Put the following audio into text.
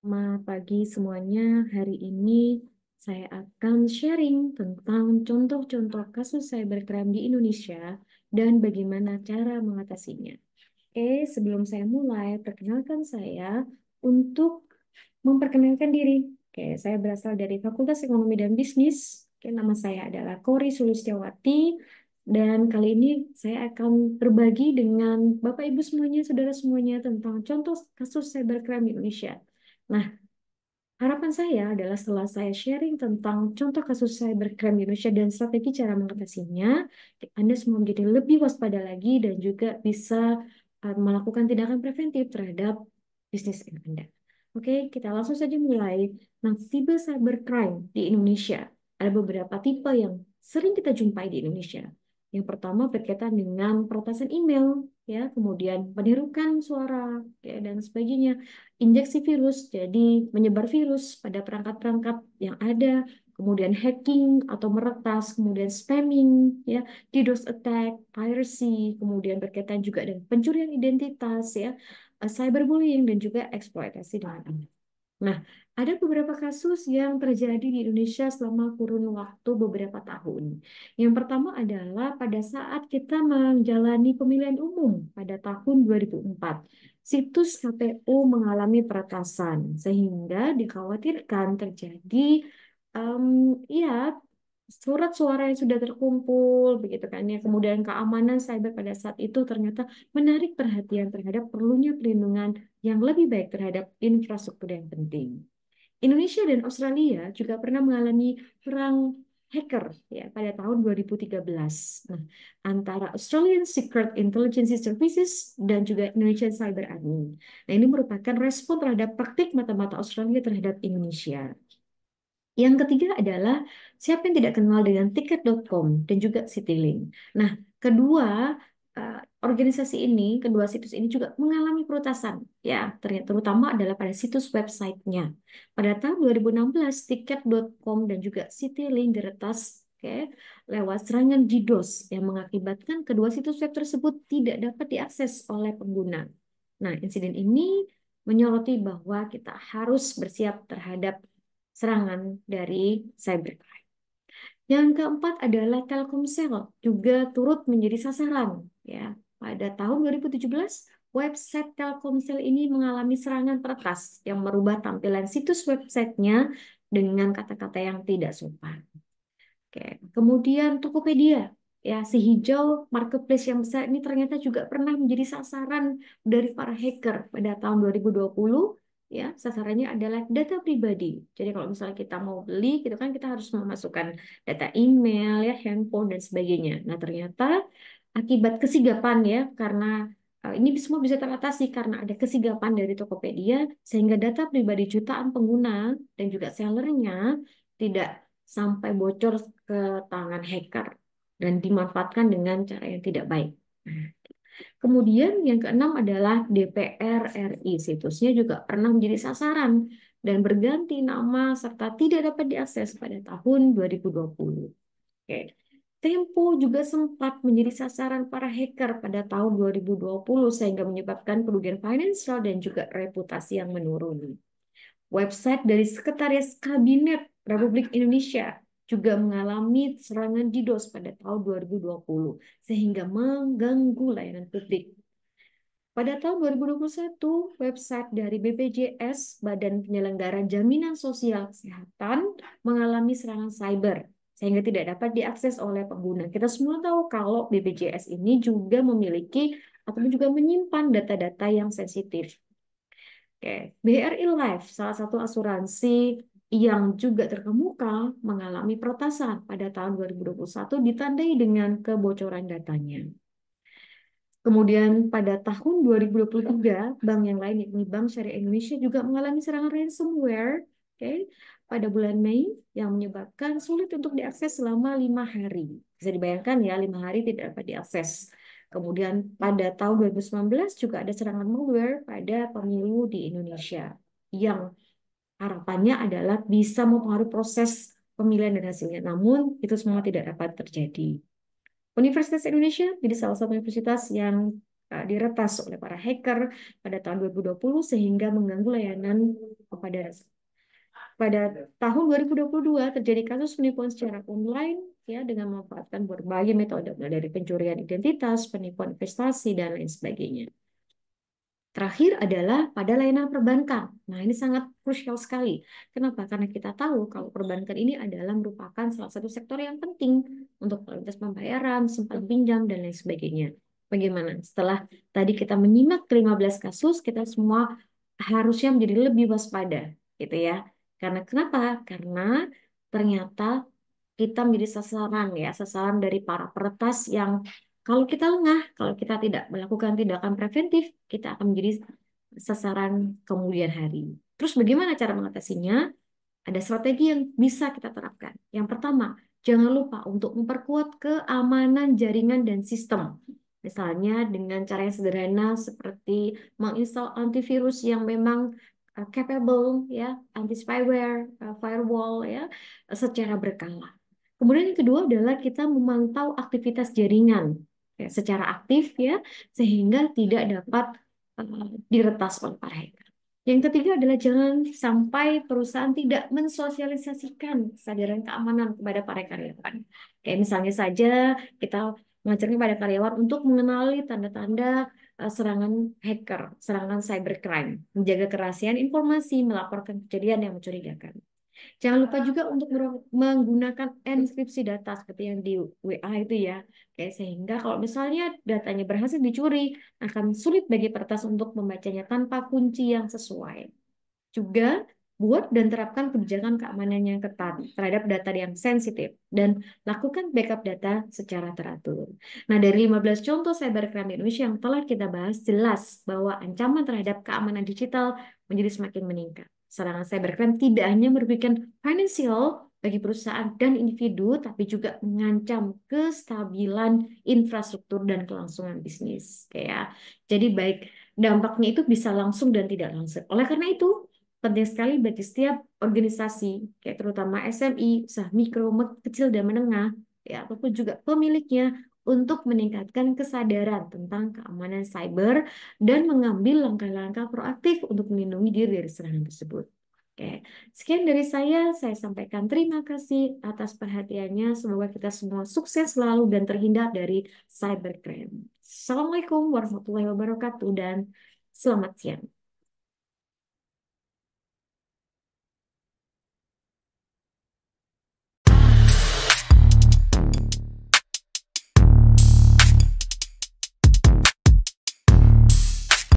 Selamat pagi semuanya. Hari ini saya akan sharing tentang contoh-contoh kasus cybercrime di Indonesia dan bagaimana cara mengatasinya. Oke, sebelum saya mulai, perkenalkan saya untuk memperkenalkan diri. Oke, saya berasal dari Fakultas Ekonomi dan Bisnis. Oke, nama saya adalah Kori Sulistiawati. Dan kali ini saya akan berbagi dengan Bapak Ibu semuanya, saudara semuanya tentang contoh kasus cybercrime di Indonesia. Nah, harapan saya adalah setelah saya sharing tentang contoh kasus cybercrime di Indonesia dan strategi cara mengatasinya, Anda semua menjadi lebih waspada lagi dan juga bisa melakukan tindakan preventif terhadap bisnis Anda. Oke, kita langsung saja mulai. Nah, tipe cybercrime di Indonesia. Ada beberapa tipe yang sering kita jumpai di Indonesia. Yang pertama berkaitan dengan peretasan email, ya, kemudian penirukan suara, ya, dan sebagainya, injeksi virus, jadi menyebar virus pada perangkat-perangkat yang ada, kemudian hacking atau meretas, kemudian spamming, ya, DDoS attack, piracy, kemudian berkaitan juga dengan pencurian identitas, ya, cyberbullying dan juga eksploitasi dengan anak. Nah, ada beberapa kasus yang terjadi di Indonesia selama kurun waktu beberapa tahun. Yang pertama adalah pada saat kita menjalani pemilihan umum pada tahun 2004. Situs KPU mengalami peretasan, sehingga dikhawatirkan terjadi em, ya surat suara yang sudah terkumpul, begitu kan ya. Kemudian keamanan cyber pada saat itu ternyata menarik perhatian terhadap perlunya perlindungan yang lebih baik terhadap infrastruktur yang penting. Indonesia dan Australia juga pernah mengalami perang hacker ya pada tahun 2013. Nah, antara Australian Secret Intelligence Services dan juga Indonesian Cyber Army. Nah, ini merupakan respon terhadap praktik mata-mata Australia terhadap Indonesia. Yang ketiga adalah siapa yang tidak kenal dengan tiket.com dan juga Citylink. Nah, kedua eh, organisasi ini, kedua situs ini juga mengalami peretasan, ya, terutama adalah pada situs websitenya. Pada tahun 2016, tiket.com dan juga Citylink diretas, oke, lewat serangan DDoS yang mengakibatkan kedua situs web tersebut tidak dapat diakses oleh pengguna. Nah, insiden ini menyoroti bahwa kita harus bersiap terhadap serangan dari cybercrime. Yang keempat adalah Telkomsel juga turut menjadi sasaran ya. Pada tahun 2017, website Telkomsel ini mengalami serangan peretas yang merubah tampilan situs websitenya dengan kata-kata yang tidak sopan. Oke. Kemudian Tokopedia, ya, si hijau marketplace yang besar ini ternyata juga pernah menjadi sasaran dari para hacker pada tahun 2020. Ya, sasarannya adalah data pribadi. Jadi kalau misalnya kita mau beli, gitu kan kita harus memasukkan data email, ya, handphone dan sebagainya. Nah, ternyata akibat kesigapan ya, karena ini semua bisa teratasi karena ada kesigapan dari Tokopedia, sehingga data pribadi jutaan pengguna dan juga sellernya tidak sampai bocor ke tangan hacker dan dimanfaatkan dengan cara yang tidak baik. Nah, kemudian yang keenam adalah DPR RI. Situsnya juga pernah menjadi sasaran dan berganti nama serta tidak dapat diakses pada tahun 2020. Oke. Tempo juga sempat menjadi sasaran para hacker pada tahun 2020 sehingga menyebabkan kerugian finansial dan juga reputasi yang menurun. Website dari Sekretaris Kabinet Republik Indonesia juga mengalami serangan DDoS pada tahun 2020 sehingga mengganggu layanan publik. Pada tahun 2021, website dari BPJS, Badan Penyelenggara Jaminan Sosial Kesehatan, mengalami serangan cyber sehingga tidak dapat diakses oleh pengguna. Kita semua tahu kalau BPJS ini juga memiliki ataupun juga menyimpan data-data yang sensitif. Oke, BRI Life, salah satu asuransi yang juga terkemuka, mengalami peretasan pada tahun 2021 ditandai dengan kebocoran datanya. Kemudian pada tahun 2023, bank yang lain yakni Bank Syariah Indonesia juga mengalami serangan ransomware, oke, pada bulan Mei yang menyebabkan sulit untuk diakses selama 5 hari. Bisa dibayangkan ya, 5 hari tidak dapat diakses. Kemudian pada tahun 2019 juga ada serangan malware pada pemilu di Indonesia yang harapannya adalah bisa mempengaruhi proses pemilihan dan hasilnya. Namun itu semua tidak dapat terjadi. Universitas Indonesia jadi salah satu universitas yang diretas oleh para hacker pada tahun 2020 sehingga mengganggu layanan kepada pada tahun 2022 terjadi kasus penipuan secara online ya dengan memanfaatkan berbagai metode mulai dari pencurian identitas, penipuan investasi dan lain sebagainya. Terakhir adalah pada layanan perbankan. Nah, ini sangat krusial sekali. Kenapa? Karena kita tahu kalau perbankan ini adalah merupakan salah satu sektor yang penting untuk proses pembayaran, simpan pinjam, dan lain sebagainya. Bagaimana? Setelah tadi kita menyimak ke-15 kasus, kita semua harusnya menjadi lebih waspada, gitu ya. Karena kenapa? Karena ternyata kita menjadi sasaran ya, sasaran dari para peretas yang kalau kita lengah, kalau kita tidak melakukan tindakan preventif, kita akan menjadi sasaran kemudian hari. Terus bagaimana cara mengatasinya? Ada strategi yang bisa kita terapkan. Yang pertama, jangan lupa untuk memperkuat keamanan jaringan dan sistem. Misalnya dengan cara yang sederhana seperti menginstal antivirus yang memang capable ya, anti spyware, firewall ya, secara berkala. Kemudian yang kedua adalah kita memantau aktivitas jaringan ya, secara aktif ya, sehingga tidak dapat diretas oleh para hacker. Yang ketiga adalah jangan sampai perusahaan tidak mensosialisasikan kesadaran keamanan kepada para karyawan. Kayak misalnya saja kita mengajarkan pada karyawan untuk mengenali tanda-tanda serangan hacker, serangan cybercrime, menjaga kerahasiaan informasi, melaporkan kejadian yang mencurigakan. Jangan lupa juga untuk menggunakan enkripsi data seperti yang di WA itu ya. Kayak sehingga kalau misalnya datanya berhasil dicuri, akan sulit bagi peretas untuk membacanya tanpa kunci yang sesuai. Juga buat dan terapkan kebijakan keamanan yang ketat terhadap data yang sensitif dan lakukan backup data secara teratur. Nah, dari 15 contoh cybercrime di Indonesia yang telah kita bahas, jelas bahwa ancaman terhadap keamanan digital menjadi semakin meningkat. Serangan cybercrime tidak hanya merugikan finansial bagi perusahaan dan individu, tapi juga mengancam kestabilan infrastruktur dan kelangsungan bisnis. Kayak, jadi baik dampaknya itu bisa langsung dan tidak langsung. Oleh karena itu, penting sekali bagi setiap organisasi, kayak terutama SMI, usaha mikro, kecil dan menengah, ya, ataupun juga pemiliknya untuk meningkatkan kesadaran tentang keamanan cyber dan mengambil langkah-langkah proaktif untuk melindungi diri dari serangan tersebut. Oke, sekian dari saya sampaikan terima kasih atas perhatiannya. Semoga kita semua sukses selalu dan terhindar dari cybercrime. Assalamualaikum warahmatullahi wabarakatuh dan selamat siang.